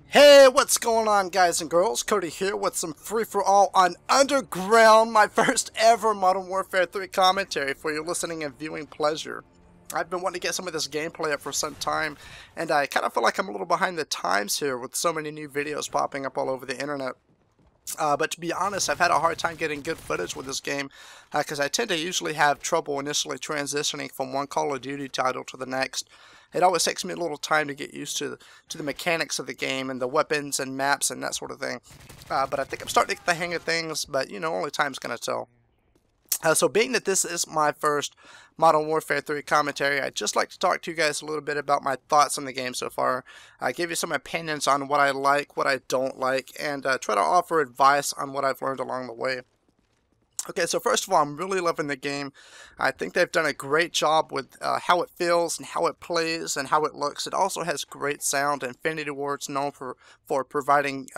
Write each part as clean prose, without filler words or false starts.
Hey, what's going on, guys and girls? Cody here with some free-for-all on Underground, my first ever Modern Warfare 3 commentary for your listening and viewing pleasure. I've been wanting to get some of this gameplay up for some time, and I kind of feel like I'm a little behind the times here with so many new videos popping up all over the internet. But to be honest, I've had a hard time getting good footage with this game because I tend to usually have trouble initially transitioning from one Call of Duty title to the next. It always takes me a little time to get used to the mechanics of the game and the weapons and maps and that sort of thing. But I think I'm starting to get the hang of things, but you know, only time's going to tell. So being that this is my first Modern Warfare 3 commentary, I'd just like to talk to you guys a little bit about my thoughts on the game so far. Give you some opinions on what I like, what I don't like, and try to offer advice on what I've learned along the way. Okay, so first of all, I'm really loving the game. I think they've done a great job with how it feels and how it plays and how it looks. It also has great sound. Infinity Ward's known for providing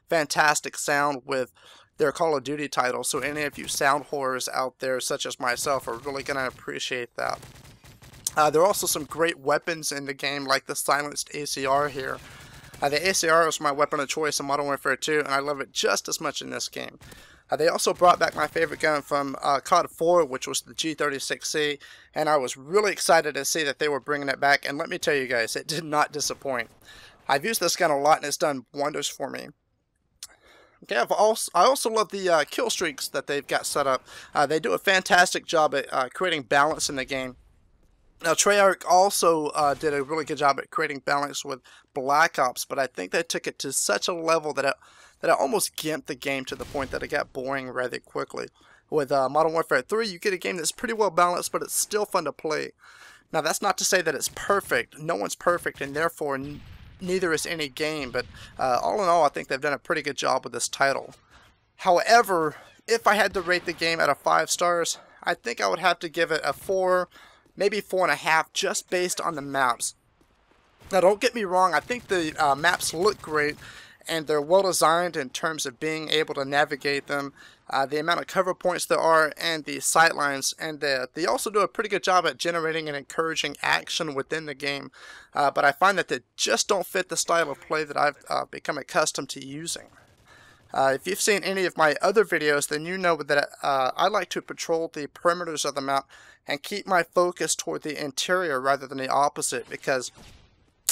fantastic sound with their Call of Duty titles, so any of you sound whores out there, such as myself, are really going to appreciate that. There are also some great weapons in the game, like the silenced ACR here. The ACR is my weapon of choice in Modern Warfare 2, and I love it just as much in this game. They also brought back my favorite gun from COD 4, which was the G36C, and I was really excited to see that they were bringing it back, and let me tell you guys, it did not disappoint. I've used this gun a lot, and it's done wonders for me. Okay, I also love the kill streaks that they've got set up. They do a fantastic job at creating balance in the game. Now, Treyarch also did a really good job at creating balance with Black Ops, but I think they took it to such a level that it almost gimped the game to the point that it got boring rather quickly. With Modern Warfare 3, you get a game that's pretty well balanced, but it's still fun to play. Now, that's not to say that it's perfect. No one's perfect, and therefore neither is any game, but all in all, I think they've done a pretty good job with this title. However, if I had to rate the game out of 5 stars, I think I would have to give it a 4, maybe 4.5, just based on the maps. Now, don't get me wrong, I think the maps look great, and they're well designed in terms of being able to navigate them, the amount of cover points there are, and the sightlines, and they also do a pretty good job at generating and encouraging action within the game, but I find that they just don't fit the style of play that I've become accustomed to using. If you've seen any of my other videos, then you know that I like to patrol the perimeters of the map and keep my focus toward the interior rather than the opposite, because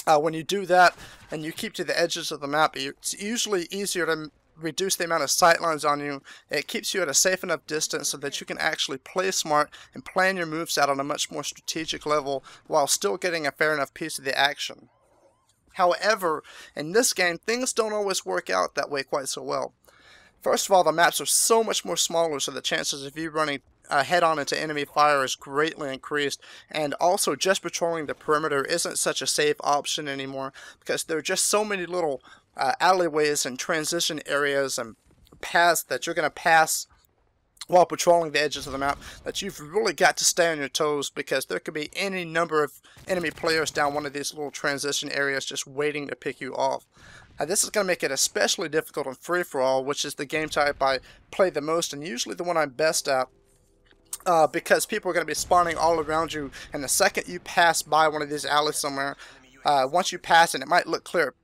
when you do that and you keep to the edges of the map, it's usually easier to reduce the amount of sightlines on you. It keeps you at a safe enough distance so that you can actually play smart and plan your moves out on a much more strategic level while still getting a fair enough piece of the action. However, in this game, things don't always work out that way quite so well. First of all, the maps are so much more smaller, so the chances of you running head-on into enemy fire is greatly increased, and also just patrolling the perimeter isn't such a safe option anymore because there are just so many little alleyways and transition areas and paths that you're going to pass while patrolling the edges of the map that you've really got to stay on your toes, because there could be any number of enemy players down one of these little transition areas just waiting to pick you off. This is going to make it especially difficult in free-for-all, which is the game type I play the most and usually the one I'm best at. Because people are going to be spawning all around you, and the second you pass by one of these alleys somewhere, once you pass it, it might look clear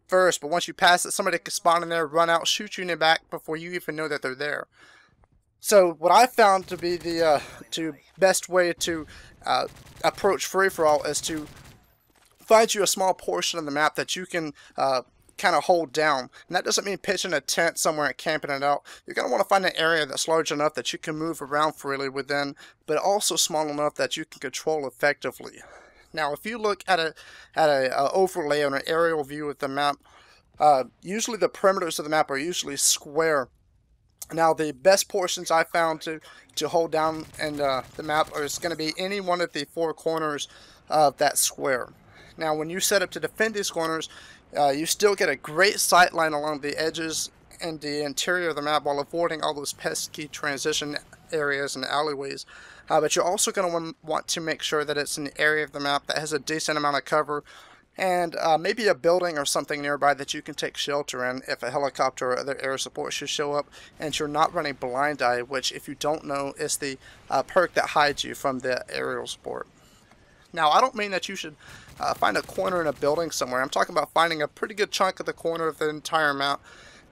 first, but once you pass it, somebody could spawn in there, run out, shoot you in the back before you even know that they're there. So what I found to be the best way to approach free-for-all is to find you a small portion of the map that you can kind of hold down. And that doesn't mean pitching a tent somewhere and camping it out. You're going to want to find an area that's large enough that you can move around freely within, but also small enough that you can control effectively. Now, if you look at a overlay on an aerial view of the map, usually the perimeters of the map are usually square. Now, the best portions I found to hold down in the map is going to be any one of the 4 corners of that square. Now, when you set up to defend these corners, you still get a great sight line along the edges and the interior of the map while avoiding all those pesky transition areas and alleyways. But you're also going to want to make sure that it's an area of the map that has a decent amount of cover and maybe a building or something nearby that you can take shelter in if a helicopter or other air support should show up, and you're not running blind eye, which, if you don't know, is the perk that hides you from the aerial support. Now, I don't mean that you should find a corner in a building somewhere. I'm talking about finding a pretty good chunk of the corner of the entire map.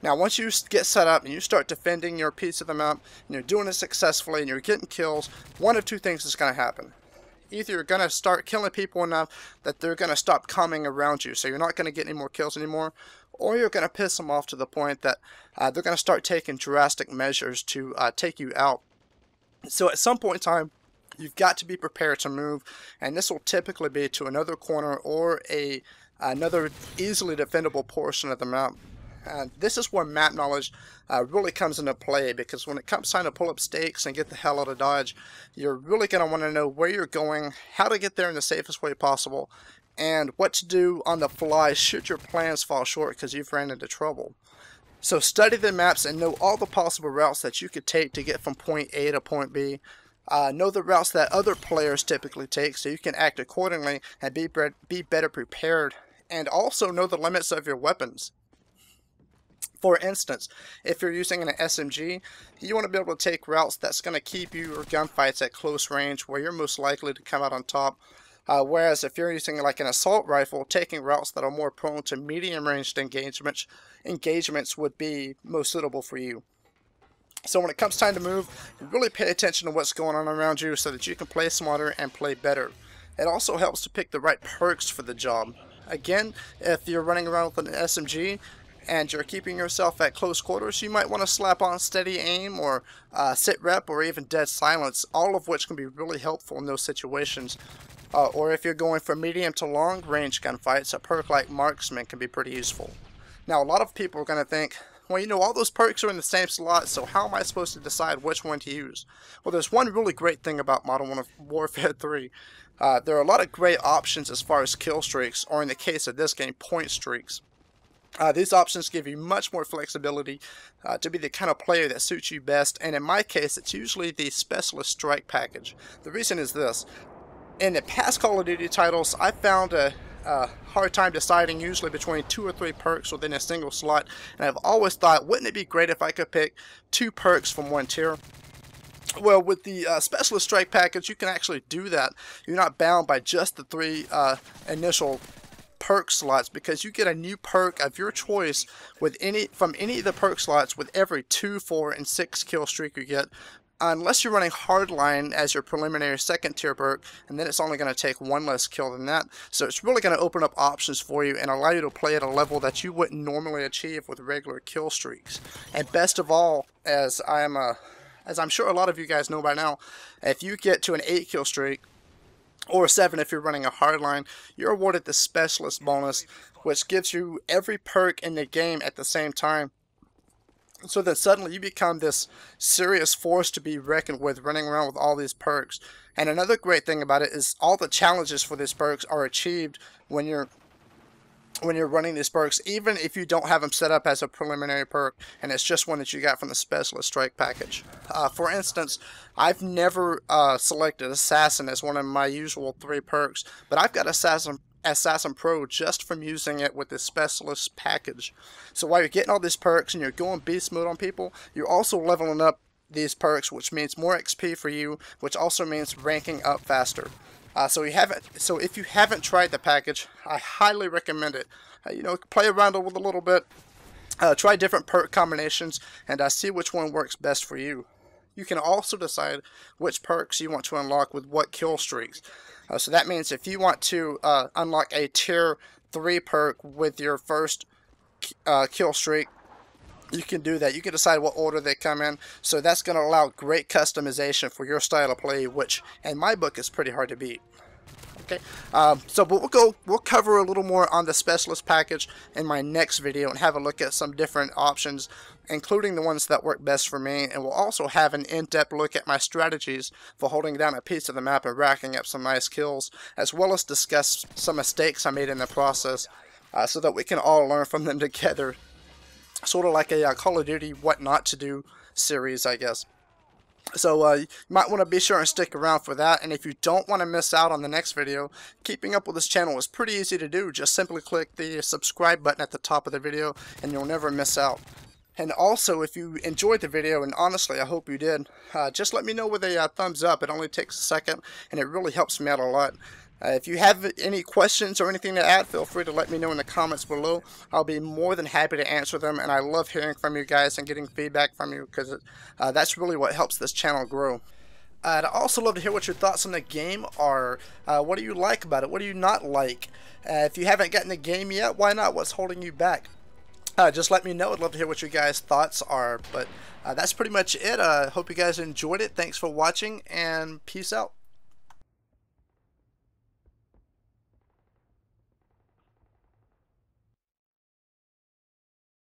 Now once you get set up and you start defending your piece of the map, and you're doing it successfully and you're getting kills, one of two things is going to happen. Either you're going to start killing people enough that they're going to stop coming around you, so you're not going to get any more kills anymore, or you're going to piss them off to the point that they're going to start taking drastic measures to take you out. So at some point in time, you've got to be prepared to move, and this will typically be to another corner or another easily defendable portion of the map. This is where map knowledge really comes into play, because when it comes time to pull up stakes and get the hell out of Dodge, you're really going to want to know where you're going, how to get there in the safest way possible, and what to do on the fly should your plans fall short because you've ran into trouble. So study the maps and know all the possible routes that you could take to get from point A to point B. Know the routes that other players typically take so you can act accordingly and be better prepared, and also know the limits of your weapons. For instance, if you're using an SMG, you want to be able to take routes that's going to keep your gunfights at close range where you're most likely to come out on top. Whereas if you're using like an assault rifle, taking routes that are more prone to medium ranged engagements would be most suitable for you. So when it comes time to move, really pay attention to what's going on around you so that you can play smarter and play better. It also helps to pick the right perks for the job. Again, if you're running around with an SMG and you're keeping yourself at close quarters, you might want to slap on steady aim or sit rep or even dead silence, all of which can be really helpful in those situations. Or if you're going for medium to long range gunfights, a perk like marksman can be pretty useful. Now a lot of people are going to think, well, you know, all those perks are in the same slot, so how am I supposed to decide which one to use? Well, there's one really great thing about Modern Warfare 3. There are a lot of great options as far as kill streaks, or in the case of this game, point streaks. These options give you much more flexibility to be the kind of player that suits you best, and in my case, it's usually the Specialist Strike package. The reason is this. In the past Call of Duty titles, I found a hard time deciding usually between 2 or 3 perks within a single slot, and I've always thought, wouldn't it be great if I could pick 2 perks from one tier? Well, with the Specialist Strike package, you can actually do that. You're not bound by just the 3 initial perk slots, because you get a new perk of your choice with from any of the perk slots with every 2, 4, and 6 kill streak you get. Unless you're running Hardline as your preliminary second tier perk, and then it's only going to take 1 less kill than that. So it's really going to open up options for you and allow you to play at a level that you wouldn't normally achieve with regular kill streaks. And best of all, as I'm sure a lot of you guys know by now, if you get to an 8 kill streak, or 7 if you're running a hardline, you're awarded the Specialist bonus, which gives you every perk in the game at the same time. So then suddenly you become this serious force to be reckoned with, running around with all these perks. And another great thing about it is all the challenges for these perks are achieved when you're running these perks, even if you don't have them set up as a preliminary perk and it's just one that you got from the Specialist Strike package. For instance, I've never selected Assassin as one of my usual 3 perks, but I've got Assassin Pro just from using it with the Specialist package. So while you're getting all these perks and you're going beast mode on people, you're also leveling up these perks, which means more XP for you, which also means ranking up faster. So if you haven't tried the package, I highly recommend it. You know, play around with a little bit, try different perk combinations, and see which one works best for you. You can also decide which perks you want to unlock with what kill streaks. So that means if you want to unlock a tier 3 perk with your first kill streak, you can do that. You can decide what order they come in. So that's going to allow great customization for your style of play, which in my book is pretty hard to beat. Okay, but we'll cover a little more on the Specialist package in my next video and have a look at some different options, including the ones that work best for me, and we'll also have an in-depth look at my strategies for holding down a piece of the map and racking up some nice kills, as well as discuss some mistakes I made in the process, so that we can all learn from them together. Sort of like a Call of Duty What Not to Do series, I guess. So you might want to be sure and stick around for that, and if you don't want to miss out on the next video, keeping up with this channel is pretty easy to do. Just simply click the subscribe button at the top of the video and you'll never miss out. And also, if you enjoyed the video, and honestly I hope you did, just let me know with a thumbs up. It only takes a second and it really helps me out a lot. If you have any questions or anything to add, feel free to let me know in the comments below. I'll be more than happy to answer them, and I love hearing from you guys and getting feedback from you, because that's really what helps this channel grow. I'd also love to hear what your thoughts on the game are. What do you like about it? What do you not like? If you haven't gotten the game yet, why not? What's holding you back? Just let me know. I'd love to hear what your guys' thoughts are. But that's pretty much it. Hope you guys enjoyed it. Thanks for watching, and peace out.